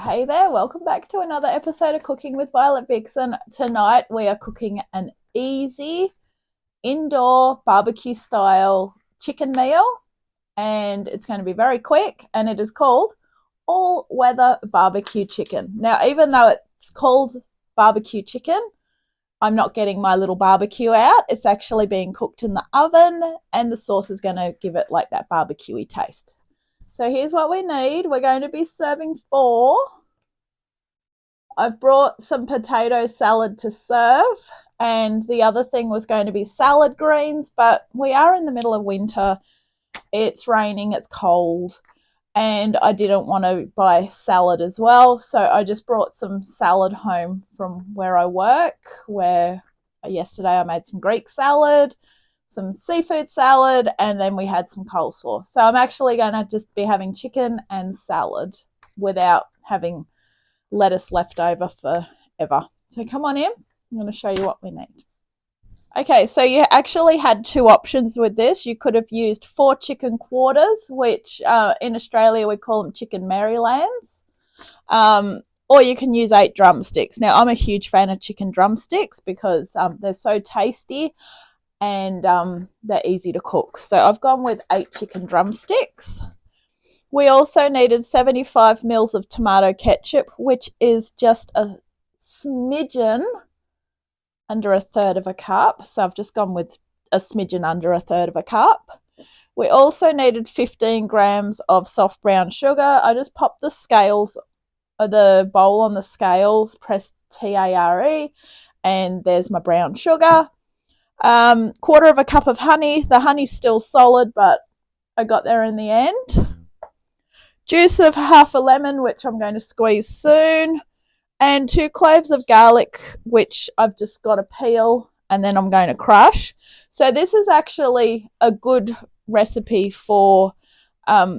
Hey there, welcome back to another episode of Cooking with Violet Vixen. Tonight we are cooking an easy indoor barbecue style chicken meal, and it's going to be very quick, and it is called all weather barbecue chicken. Now, even though it's called barbecue chicken, I'm not getting my little barbecue out. It's actually being cooked in the oven, and the sauce is going to give it like that barbecuey taste. So here's what we need. We're going to be serving 4. I've brought some potato salad to serve, and the other thing was going to be salad greens, but we are in the middle of winter. It's raining, it's cold, and I didn't want to buy salad as well, so I just brought some salad home from where I work, where yesterday I made some Greek salad, some seafood salad, and then we had some coleslaw. So I'm actually going to just be having chicken and salad without having lettuce left over forever. So come on in. I'm going to show you what we need. Okay, so you actually had 2 options with this. You could have used 4 chicken quarters, which in Australia we call them chicken Marylands, or you can use 8 drumsticks. Now, I'm a huge fan of chicken drumsticks because they're so tasty and they're easy to cook. So I've gone with 8 chicken drumsticks. We also needed 75 mils of tomato ketchup, which is just a smidgen under 1/3 of a cup. So I've just gone with a smidgen under 1/3 of a cup. We also needed 15 grams of soft brown sugar. I just popped the scales, the bowl on the scales, pressed TARE, and there's my brown sugar. 1/4 of a cup of honey. The honey's still solid, but I got there in the end. Juice of half a lemon, which I'm going to squeeze soon, and 2 cloves of garlic, which I've just got to peel and then I'm going to crush. So this is actually a good recipe for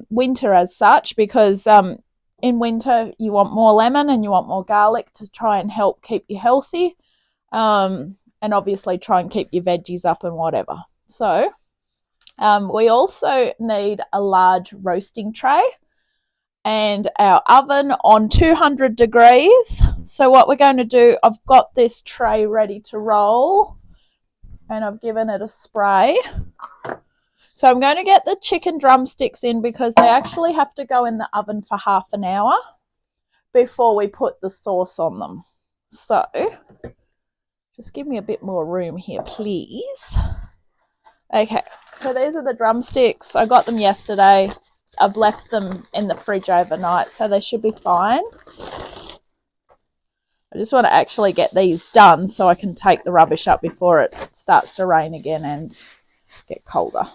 winter as such, because in winter you want more lemon and you want more garlic to try and help keep you healthy, and obviously try and keep your veggies up and whatever. So we also need a large roasting tray and our oven on 200 degrees. So what we're going to do, I've got this tray ready to roll and I've given it a spray. So I'm going to get the chicken drumsticks in because they actually have to go in the oven for half an hour before we put the sauce on them. So just give me a bit more room here, please. Okay, so these are the drumsticks. I got them yesterday. I've left them in the fridge overnight, so they should be fine. I just want to actually get these done so I can take the rubbish up before it starts to rain again and get colder.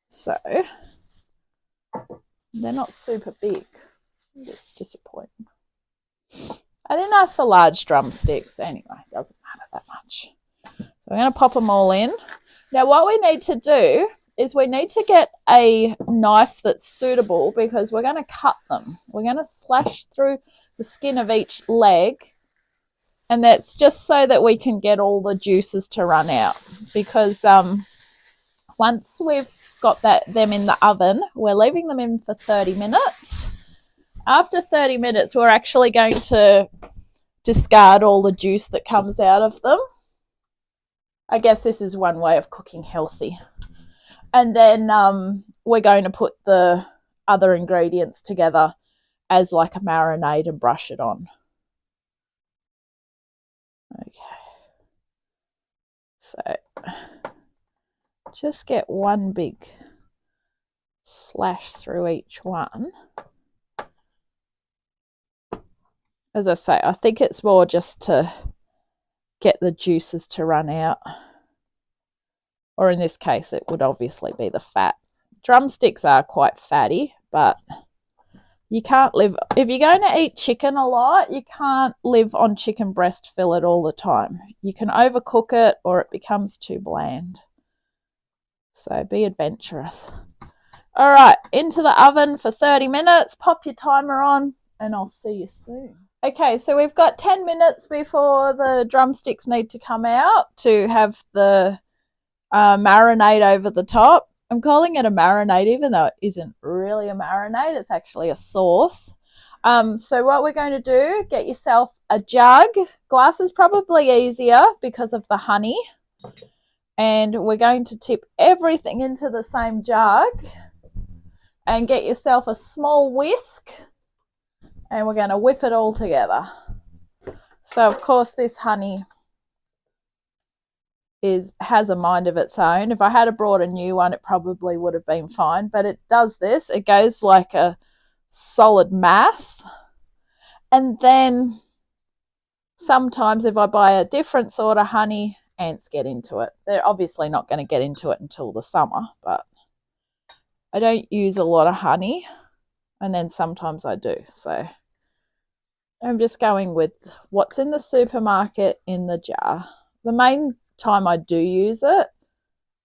So, they're not super big. It's disappointing. I didn't ask for large drumsticks. Anyway, it doesn't matter that much. So I'm going to pop them all in. Now, what we need to do is we need to get a knife that's suitable because we're going to cut them. We're going to slash through the skin of each leg, and that's just so that we can get all the juices to run out, because once we've got them in the oven, we're leaving them in for 30 minutes. After 30 minutes, we're actually going to discard all the juice that comes out of them. I guess this is one way of cooking healthy. And then we're going to put the other ingredients together as like a marinade and brush it on. Okay. So just get one big slash through each one. As I say, I think it's more just to get the juices to run out. Or in this case, it would obviously be the fat. Drumsticks are quite fatty, but you can't live... If you're going to eat chicken a lot, you can't live on chicken breast fillet all the time. You can overcook it or it becomes too bland. So be adventurous. All right, into the oven for 30 minutes. Pop your timer on and I'll see you soon. Okay, so we've got 10 minutes before the drumsticks need to come out to have the marinade over the top. I'm calling it a marinade even though it isn't really a marinade. It's actually a sauce. So what we're going to do, get yourself a jug. Glass is probably easier because of the honey. And we're going to tip everything into the same jug and get yourself a small whisk, and we're going to whip it all together. So of course this honey has a mind of its own. If I had brought a new one, it probably would have been fine, but it does this. It goes like a solid mass. And then sometimes if I buy a different sort of honey, ants get into it. They're obviously not going to get into it until the summer, but I don't use a lot of honey, and then sometimes I do. So I'm just going with what's in the supermarket in the jar. The main time I do use it,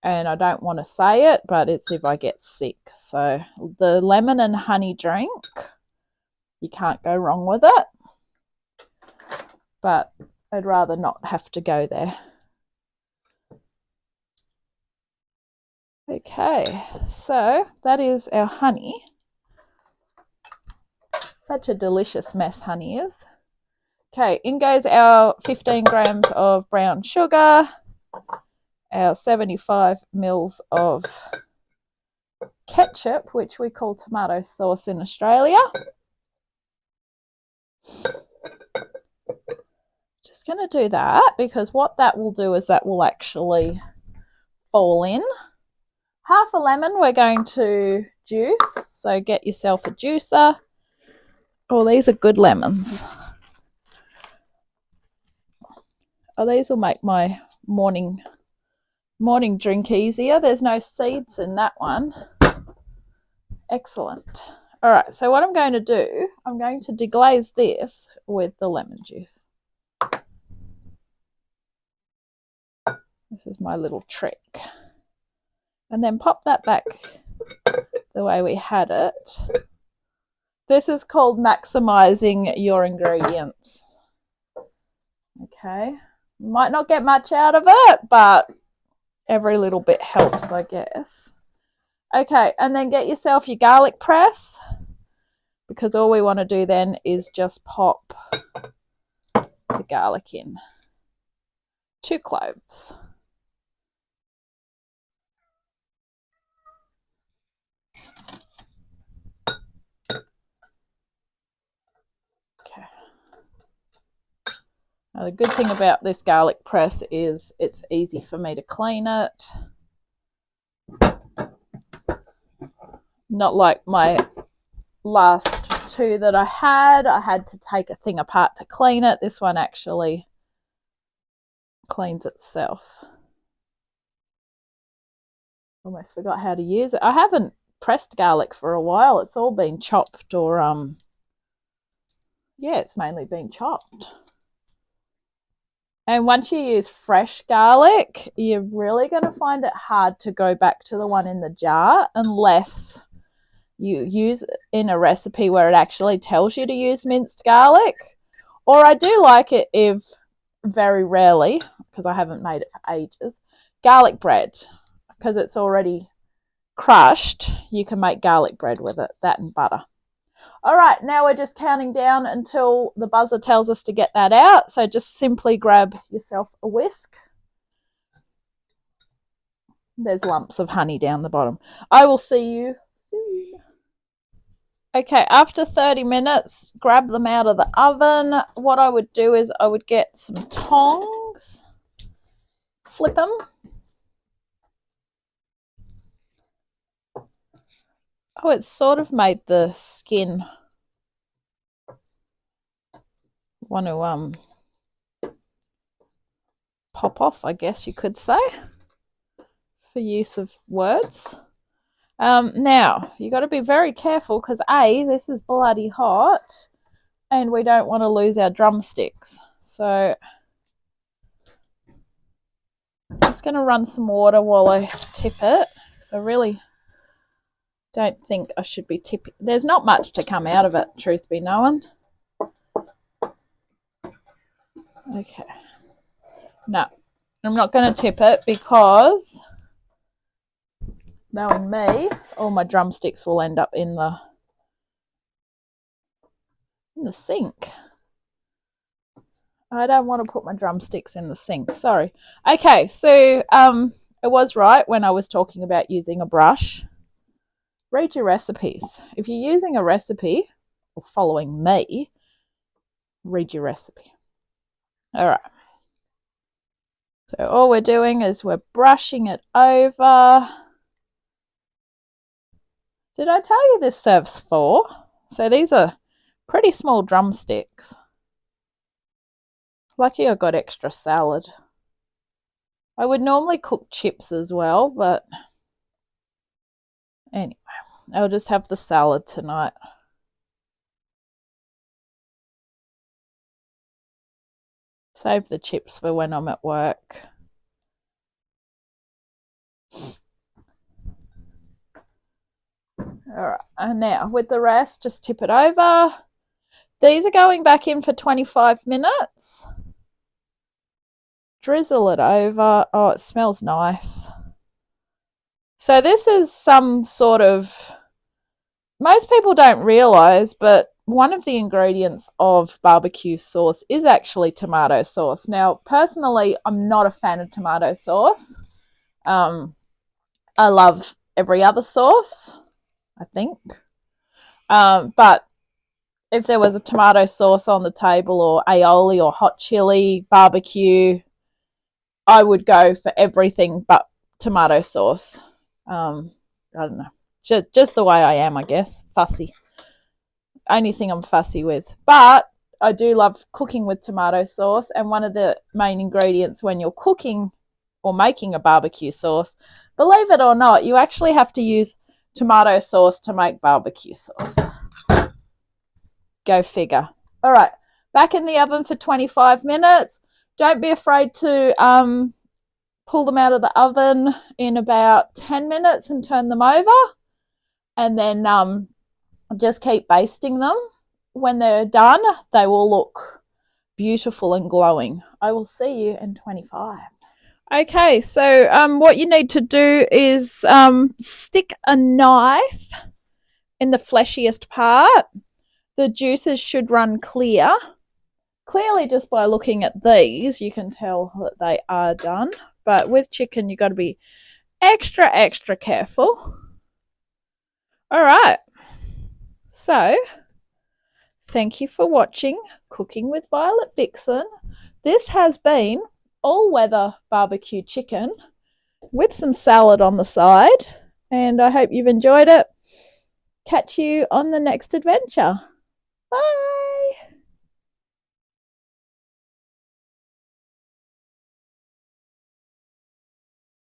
and I don't want to say it, but it's if I get sick. So the lemon and honey drink, you can't go wrong with it, but I'd rather not have to go there. Okay, so that is our honey. Such a delicious mess honey is. Okay, in goes our 15 grams of brown sugar, our 75 mils of ketchup, which we call tomato sauce in Australia. Just going to do that because what that will do is that will actually fall in. Half a lemon we're going to juice, so get yourself a juicer. Oh, these are good lemons. Oh, these will make my morning drink easier. There's no seeds in that one. Excellent. All right, so what I'm going to do, I'm going to deglaze this with the lemon juice. This is my little trick. And then pop that back the way we had it. This is called maximizing your ingredients. Okay. Might not get much out of it, but every little bit helps, I guess. Okay, and then get yourself your garlic press, because all we want to do then is just pop the garlic in. 2 cloves. Okay. Now the good thing about this garlic press is it's easy for me to clean it. Not like my last 2 that I had to take a thing apart to clean it. This one actually cleans itself. Almost forgot how to use it. I haven't pressed garlic for a while. It's all been chopped or yeah, it's mainly been chopped. And once you use fresh garlic, you're really going to find it hard to go back to the one in the jar unless you use it in a recipe where it actually tells you to use minced garlic. Or I do like it if, very rarely, because I haven't made it for ages, garlic bread, because it's already crushed. You can make garlic bread with it, that and butter. All right, now we're just counting down until the buzzer tells us to get that out. So just simply grab yourself a whisk. There's lumps of honey down the bottom. I will see you soon. Okay, after 30 minutes, grab them out of the oven. What I would do is I would get some tongs, flip them. Oh, it's sort of made the skin want to pop off, I guess you could say, for use of words. Now, you got to be very careful because this is bloody hot and we don't want to lose our drumsticks. So I'm just going to run some water while I tip it. So I really don't think I should be tipping. There's not much to come out of it, truth be known. Okay. No, I'm not going to tip it because, knowing me, all my drumsticks will end up in the in the sink. I don't want to put my drumsticks in the sink. Sorry. Okay, so it was right when I was talking about using a brush. Read your recipes. If you're using a recipe or following me, read your recipe. All right. So all we're doing is we're brushing it over. Did I tell you this serves 4? So these are pretty small drumsticks. Lucky I got extra salad. I would normally cook chips as well, but anyway, I'll just have the salad tonight. Save the chips for when I'm at work. Alright, and now with the rest, just tip it over. These are going back in for 25 minutes. Drizzle it over. Oh, it smells nice. So this is some sort of, most people don't realise, but one of the ingredients of barbecue sauce is actually tomato sauce. Now, personally, I'm not a fan of tomato sauce. I love every other sauce, I think. But if there was a tomato sauce on the table, or aioli or hot chili, barbecue, I would go for everything but tomato sauce. I don't know. Just the way I am, I guess. Fussy. Only thing I'm fussy with. But I do love cooking with tomato sauce, and one of the main ingredients when you're cooking or making a barbecue sauce, believe it or not, you actually have to use tomato sauce to make barbecue sauce. Go figure. All right, back in the oven for 25 minutes. Don't be afraid to pull them out of the oven in about 10 minutes and turn them over, and then just keep basting them. When they're done, they will look beautiful and glowing. I will see you in 25. Okay, so what you need to do is stick a knife in the fleshiest part. The juices should run clear. Clearly, just by looking at these, you can tell that they are done. But with chicken, you've got to be extra, extra careful. All right. So, thank you for watching Cooking with Violet Vixen. This has been all-weather barbecue chicken with some salad on the side. And I hope you've enjoyed it. Catch you on the next adventure.